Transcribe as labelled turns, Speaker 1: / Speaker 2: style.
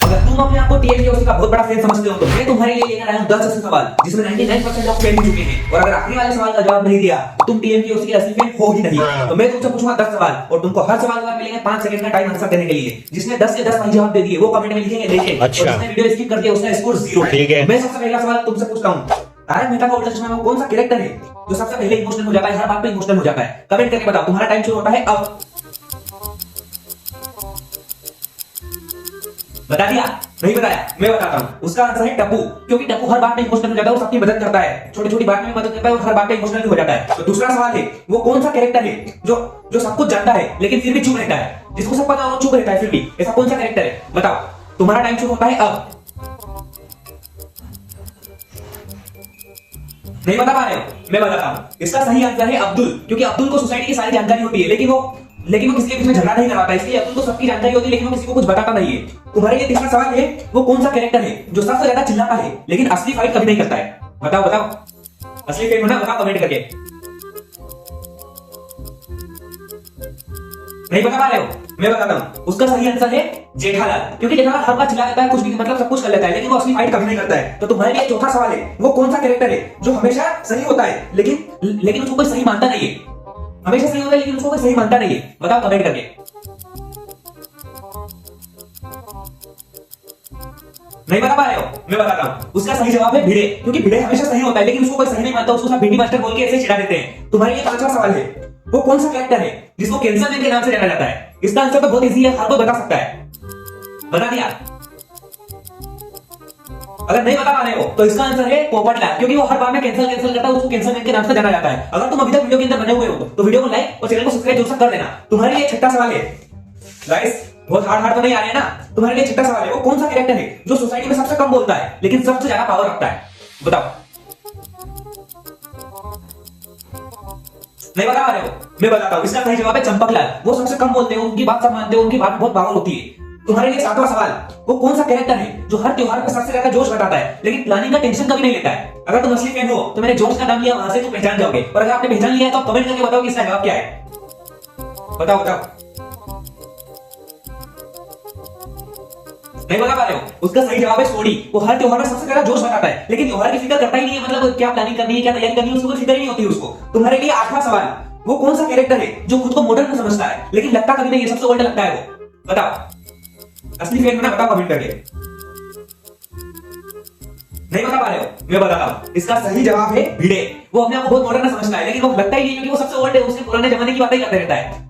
Speaker 1: अगर तुम अपने आप को टीएमपीएससी का बहुत बड़ा फैन समझते हो तो मैं तुम्हारे लिए लेकर आया हूं 10 ऐसे सवाल जिसमें 99% लोग फेल हो चुके हैं, और अगर आखिरी वाले सवाल का जवाब नहीं दिया तो तुम टीएमपीएससी के असली फैन हो ही नहीं। तो मैं तुमसे पूछूंगा 10 सवाल और तुमको हर सवाल का मिलेंगे 5 सेकंड का टाइम आंसर देने के लिए। जिसने 10 के 10 सही जवाब दे दिए वो कमेंट में लिखेंगे लेके, और जिसने वीडियो स्किप कर दिया उसका स्कोर 0 है।
Speaker 2: ठीक है।
Speaker 1: मैं सबसे पहला सवाल तुमसे पूछता हूं, तारक मेहता का उल्टा चश्मा में वो कौन सा कैरेक्टर है जो सबसे पहले इमोशनल हो जाता है, हर बात पे इमोशनल हो जाता है? कमेंट करके बताओ। तुम्हारा टाइम शुरू होता है अब। बता दिया? नहीं बताया? मैं बताता हूँ। उसका आंसर है टप्पू, क्योंकि टप्पू हर बात में इमोशनल हो जाता है, वो सबकी मदद करता है, छोटी छोटी बात में मदद करता है और हर बात में इमोशनल हो जाता है। तो दूसरा सवाल है, वो कौन सा कैरेक्टर है जो सब कुछ जानता है लेकिन फिर भी चुप रहता है, जिसको सब पता है वो चुप रहता है फिर भी? ऐसा कौन सा कैरेक्टर है? बताओ। तुम्हारा टाइम शुरू होता है अब। नहीं बता पा रहे हो? मैं बताता हूँ। इसका सही आंसर है अब्दुल, क्योंकि अब्दुल को सोसाइटी की सारी जानकारी होती है लेकिन वो किसी के बीच में झगड़ा नहीं करवाता, इसलिए अब्दुल को सबकी जानकारी होती है लेकिन वो किसी को कुछ बताता नहीं है। तुम्हारे लिए तीसरा सवाल है, वो कौन सा कैरेक्टर है जो सबसे ज्यादा चिल्लाता है लेकिन असली फाइट कभी नहीं करता है? बताओ बताओ। असली फाइट होना बताओ कमेंट करके। नहीं बता पा रहे हो? मैं बताता हूँ। उसका सही आंसर है जेठालाल, क्योंकि जेठालाल हर बार चिल्ला देता है, कुछ भी मतलब सब कुछ कर लेता है लेकिन वो असली फाइट कभी नहीं करता है। तो तुम्हारे लिए चौथा सवाल है, वो कौन सा कैरेक्टर है जो हमेशा सही होता है लेकिन उसको कोई सही मानता नहीं है? हमेशा सही होता है लेकिन उसको कोई सही मानता नहीं है। बताओ कमेंट करके। नहीं बता पा रहे हो? मैं बताता हूँ। उसका सही जवाब है भिड़े, क्योंकि भिड़े हमेशा सही होता है लेकिन उसको कोई सही नहीं मानता, उसको सब भिंडी मास्टर बोल के ऐसे चिढ़ा देते हैं। तुम्हारे लिए पांचवा सवाल है, वो कौन सा कैरेक्टर है जिसको कैंसर मैन के नाम से जाना जाता है? इसका आंसर तो बहुत इजी है, हर कोई बता सकता है। बता दिया? अगर नहीं बता पा रहे हो तो इसका आंसर है पोपटलाल, क्योंकि वो हर बार में कैंसर करता है, उसको कैंसर मैन के नाम से जाना जाता है। अगर तुम अभी तक वीडियो के अंदर बने हुए हो तो वीडियो को लाइक और चैनल को सब्सक्राइब जरूर कर देना। तुम्हारे लिए छठा सवाल है, गाइस बहुत हार्ड तो नहीं आ रहे हैं ना? तुम्हारे लिए छठा सवाल है, वो कौन सा कैरेक्टर है जो सोसाइटी में सबसे कम बोलता है लेकिन सबसे ज्यादा पावर रखता है? बताओ। नहीं बता पा रहे हो? मैं बताता हूँ। इसका सही जवाब है चंपकलाल। वो सबसे कम बोलते हैं, उनकी बात सब मानते हैं, उनकी बात बहुत पावर होती है। तुम्हारे लिए सातवां सवाल, वो कौन सा कैरेक्टर है जो हर त्योहार पर सबसे ज्यादा जोश बताता है लेकिन प्लानिंग का टेंशन कभी नहीं लेता है? अगर तुम असली फैन हो तो मैंने जोश का नाम लिया, वहां से तुम पहचान जाओगे, और अगर आपने पहचान लिया तो कमेंट करके बताओ कि इसका जवाब क्या है। बताओ बताओ। नहीं बता पा रहे हो? उसका सही जवाब है सोडी। वो हर त्योहार में सबसे ज्यादा जोश बताता है लेकिन त्योहार की फिक्र करता ही नहीं है, मतलब क्या प्लानिंग करनी है, क्या तैयारी करनी है, उसको फिक्र ही नहीं होती उसको। तुम्हारे लिए आठवां सवाल, वो कौन सा कैरेक्टर है जो खुद को मॉडर्न समझता है लेकिन लगता कभी नहीं है, सबसे ओल्ड लगता है वो? बताओ। असली फैन होना बताओ कमेंट करके। नहीं बता पा रहे हो? मैं बताता हूँ। इसका सही जवाब है भिड़े। वो अपने आप को बहुत मॉडर्न समझता है लेकिन वो लगता ही नहीं, क्योंकि वो सबसे ओल्ड है, उसके पुराने जमाने की बातें करते रहता है।